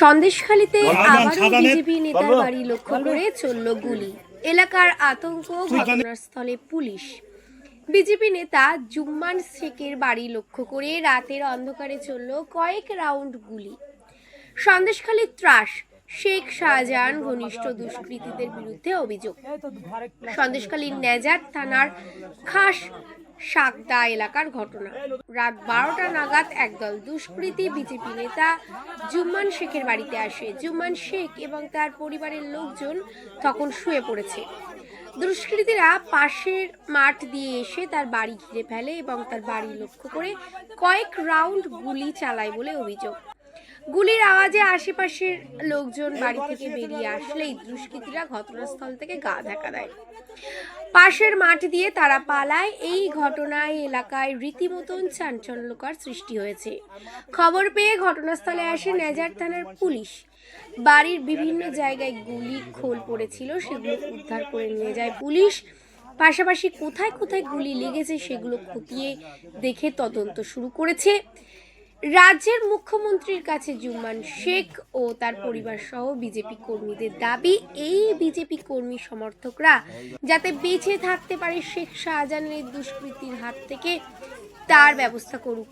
সন্দেশখালীতে আবারও বিজেপি নেতার বাড়ি লক্ষ্য করে চলল গুলি। এলাকার আতঙ্ক, ঘটনাস্থলে পুলিশ। বিজেপি নেতা জুম্মান শেখের বাড়ি লক্ষ্য করে রাতের অন্ধকারে চলল কয়েক রাউন্ড গুলি। সন্দেশখালীর ত্রাস, শেখ শাহজাহান ঘনিষ্ঠ দুষ্কৃতীদের বিরুদ্ধে অভিযোগ। সন্দেশখালীর নেজার থানার খাস সাকদা এলাকার ঘটনা। রাত 12টা নাগাদ একদল দুষ্কৃতী বিজেপি নেতা জুম্মান শেখের বাড়িতে আসে। জুম্মান শেখ এবং তার পরিবারের লোকজন তখন শুয়ে পড়েছে। দুষ্কৃতীরা পাশের মাঠ দিয়ে এসে তার বাড়ি ঘিরে ফেলে এবং তার বাড়ি লক্ষ্য করে কয়েক রাউন্ড গুলি চালায় বলে অভিযোগ। গুলির আওয়াজে আশেপাশের লোকজন বাড়ি থেকে বেরিয়ে আসলেই দুষ্কৃতীরা ঘটনাস্থল থেকে গা ধাক্কা দেয়। পাশের মাঠ দিয়ে তারা পালায়। এই ঘটনায় এলাকায় রীতিমতন চাঞ্চল্যকর সৃষ্টি হয়েছে। খবর পেয়ে ঘটনাস্থলে আসে নেজার থানার পুলিশ। বাড়ির বিভিন্ন জায়গায় গুলি খোল পড়েছিল, সেগুলো উদ্ধার করে নিয়ে যায় পুলিশ। পাশাপাশি কোথায় কোথায় গুলি লেগেছে সেগুলো খতিয়ে দেখে তদন্ত শুরু করেছে। রাজ্যের মুখ্যমন্ত্রীর কাছে জুম্মান শেখ ও তার পরিবার সহ বিজেপি কর্মীদের দাবি, এই বিজেপি কর্মী সমর্থকরা যাতে বেঁচে থাকতে পারে শেখ শাহজাহানের দুষ্কৃতীর হাত থেকে, তার ব্যবস্থা করুক।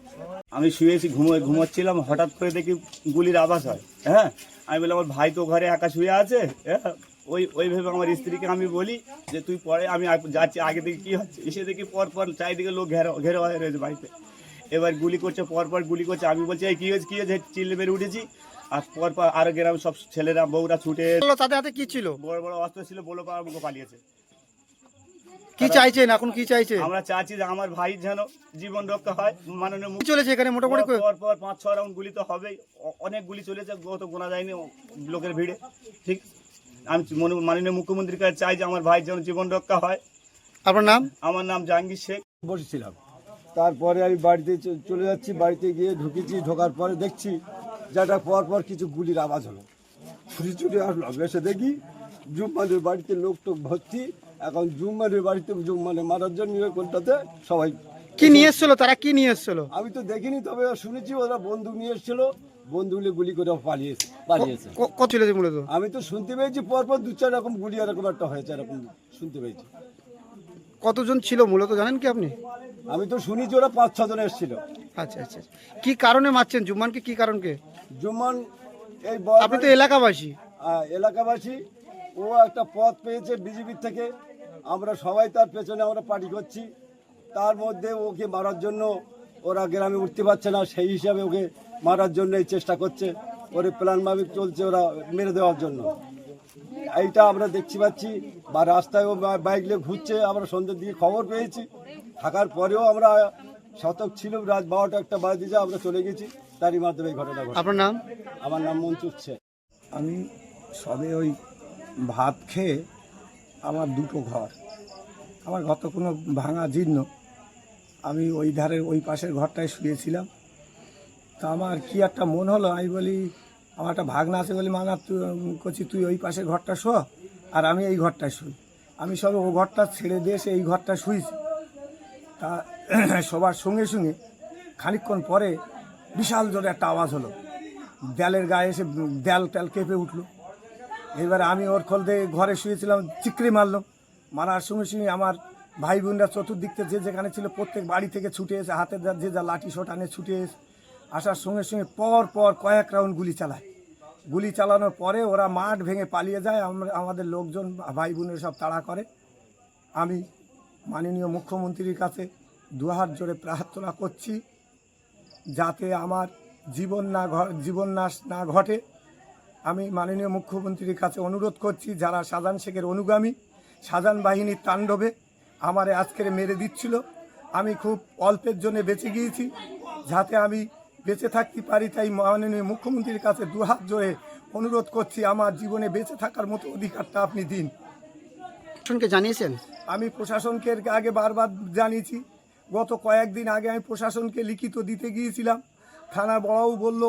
আমি শুয়েছি, ঘুমাচ্ছিলাম, হঠাৎ করে দেখি গুলির আওয়াজ হয়। হ্যাঁ, আমি বললাম আমার ভাই তো ঘরে একা শুয়ে আছে। হ্যাঁ, ওইভাবে আমার স্ত্রীকে আমি বলি যে তুই পরে, আমি যাচ্ছি আগে থেকে কী হচ্ছে। এসে দেখি পরপর চারিদিকে লোক ঘেরা হয়ে রয়েছে বাড়িতে। এবার গুলি করছে, পরপর গুলি করছে। আমি বলছি এই কী হয়েছে চিল্লে বেড়ে উঠেছি। আর পরপর আরো গ্রাম সব ছেলেরা বউরা ছুটে, তাদের হাতে কি ছিল? বড় বড় অস্ত্র ছিল, বলে পাওয়ার মুখে পালিয়েছে। কি চাইছেন এখন, কি চাইছেন? আমরা চাচ্ছি যে আমার ভাই যেন জীবন রক্ষা হয়। মাননীয় চলেছে এখানে মোটামুটি পরপর 5-6 রাউন্ড গুলি তো হবেই, অনেক গুলি চলেছে, তো গোনা যায়নি লোকের ভিড়ে। ঠিক, আমি মাননীয় মুখ্যমন্ত্রীর কাছে চাই যে আমার ভাই যেন জীবন রক্ষা হয়। আপনার নাম? আমার নাম জাহাঙ্গীর শেখ। বসেছিলাম, তারপরে আমি বাড়িতে চলে যাচ্ছি। বাড়িতে গিয়ে ঢুকেছি, ঢোকার পরে দেখছি যেটা পরপর কিছু গুলির আওয়াজ হলো। ছুটে আসলাম, এসে দেখি জুম্মানের বাড়িতে লোক তো ভর্তি। এখন জুম্মানের বাড়িতে জুম্মানে মারার জন্য কলকাতাতে সবাই কি নিয়ে এসেছিল, তারা কি নিয়ে এসেছিল আমি তো দেখিনি, তবে শুনেছি ওরা বন্দুক নিয়ে এসেছিল, বন্দুকলে গুলি করে পালিয়েছে। কত চলেছে মূলত? আমি তো শুনতে পেয়েছি পরপর 2-4 রকম গুলি এরকম একটা হয়েছে, এরকম শুনতে পেয়েছি। কতজন ছিল মূলত জানেন কি আপনি? আমি তো শুনেছি ওরা 5-6 জন এসেছিল। আচ্ছা আচ্ছা, কি কারণে মারছেন জুম্মানকে? কি কারণকে? জুম্মান এই আপনি তো এলাকাবাসী। এলাকাবাসী, ও একটা পদ পেয়েছে বিজেপির থেকে। আমরা সবাই তার পেছনে আমরা পার্টি করছি। তার মধ্যে ওকে মারার জন্য ওরা গ্রামে উঠতে পারছে না, সেই হিসাবে ওকে মারার জন্য এই চেষ্টা করছে। ওরে প্ল্যান মাফিক চলছে ওরা মেরে দেওয়ার জন্য। এইটা আমরা দেখতে পাচ্ছি, বা রাস্তায় ও বাইক নিয়ে ঘুরছে। আমরা সন্ধ্যের দিকে খবর পেয়েছি, থাকার পরেও আমরা শতক ছিল, রাত 12টা-1টা বাজে যা আমরা চলে গেছি। তারই মাধ্যমে এই ঘটনা ঘটে। আপনার নাম? আমার নাম মনসুর শেখ। আমি সবে ওই ভাত খেয়ে, আমার 2টো ঘর, আমার ঘর তো কোনো ভাঙা জীর্ণ। আমি ওই ধারের ওই পাশের ঘরটায় শুয়েছিলাম। তা আমার কি একটা মন হলো, আমি বলি আমার একটা ভাগনা আছে বলি, মানা তুই করছি তুই ওই পাশের ঘরটা শো আর আমি এই ঘরটায় শুই। আমি সব ও ঘরটা ছেড়ে দিয়ে এসে এই ঘরটা শুয়েছি। তা সবার সঙ্গে সঙ্গে খানিকক্ষণ পরে বিশাল জোরে একটা আওয়াজ হলো, দেয়ালের গায়ে এসে দেয়াল কেঁপে উঠলো। এবারে আমি ওর খোল দিয়ে ঘরে শুয়েছিলাম, চিকড়ি মারলো। মারার সঙ্গে সঙ্গে আমার ভাই বোনরা চতুর্দিক থেকে যে যেখানে ছিল প্রত্যেক বাড়ি থেকে ছুটে এসে, হাতে যে যা লাঠি শট আনে ছুটে এসে আসার সঙ্গে সঙ্গে পর কয়েক রাউন্ড গুলি চালায়। গুলি চালানোর পরে ওরা মাঠ ভেঙে পালিয়ে যায়। আমাদের লোকজন ভাই বোনের সব তাড়া করে। আমি মাননীয় মুখ্যমন্ত্রীর কাছে দুহাত জোরে প্রার্থনা করছি যাতে আমার জীবন নাশ না ঘটে। আমি মাননীয় মুখ্যমন্ত্রীর কাছে অনুরোধ করছি, যারা শাহজাহান শেখের অনুগামী, শাহজাহান বাহিনীর তাণ্ডবে আমারে আজকের মেরে দিচ্ছিল, আমি খুব অল্পের জন্য বেঁচে গিয়েছি, যাতে আমি বেঁচে থাকতে পারি। তাই মাননীয় মুখ্যমন্ত্রীর কাছে দুহাত জোরে অনুরোধ করছি, আমার জীবনে বেঁচে থাকার মতো অধিকারটা আপনি দিন। প্রশাসনকে জানিয়েছেন? আমি প্রশাসনকে আগে বারবার জানিয়েছি। গত কয়েকদিন আগে আমি প্রশাসনকে লিখিত দিতে গিয়েছিলাম। থানা বড়াও বলল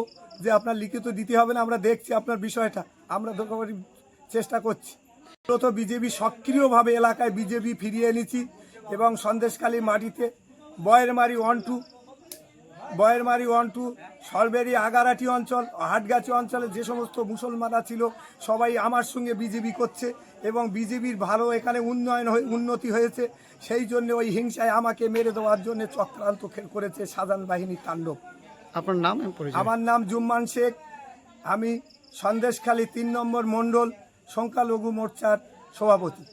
যে আপনার লিখিত দিতে হবে না, আমরা দেখছি আপনার বিষয়টা, আমরা চেষ্টা করছি। মূলত বিজেপি সক্রিয়ভাবে এলাকায় বিজেপি ফিরিয়ে এনেছি এবং সন্দেশখালী মাটিতে বয়েরমারি 1-2 বয়েরমারি 1-2, সরবেরি, আগারাটি অঞ্চল, হাটগাছি অঞ্চলে যে সমস্ত মুসলমানরা ছিল সবাই আমার সঙ্গে বিজেপি করছে এবং বিজেপির ভালো এখানে উন্নতি হয়েছে। সেই জন্য ওই হিংসায় আমাকে মেরে দেওয়ার জন্য চক্রান্ত করেছে শাহজাহান বাহিনীর তাণ্ডব। আপনার নাম এবং পরিচয়? আমার নাম জুম্মান শেখ, আমি সন্দেশখালী 3 নম্বর মণ্ডল সংখ্যালঘু মোর্চার সভাপতি।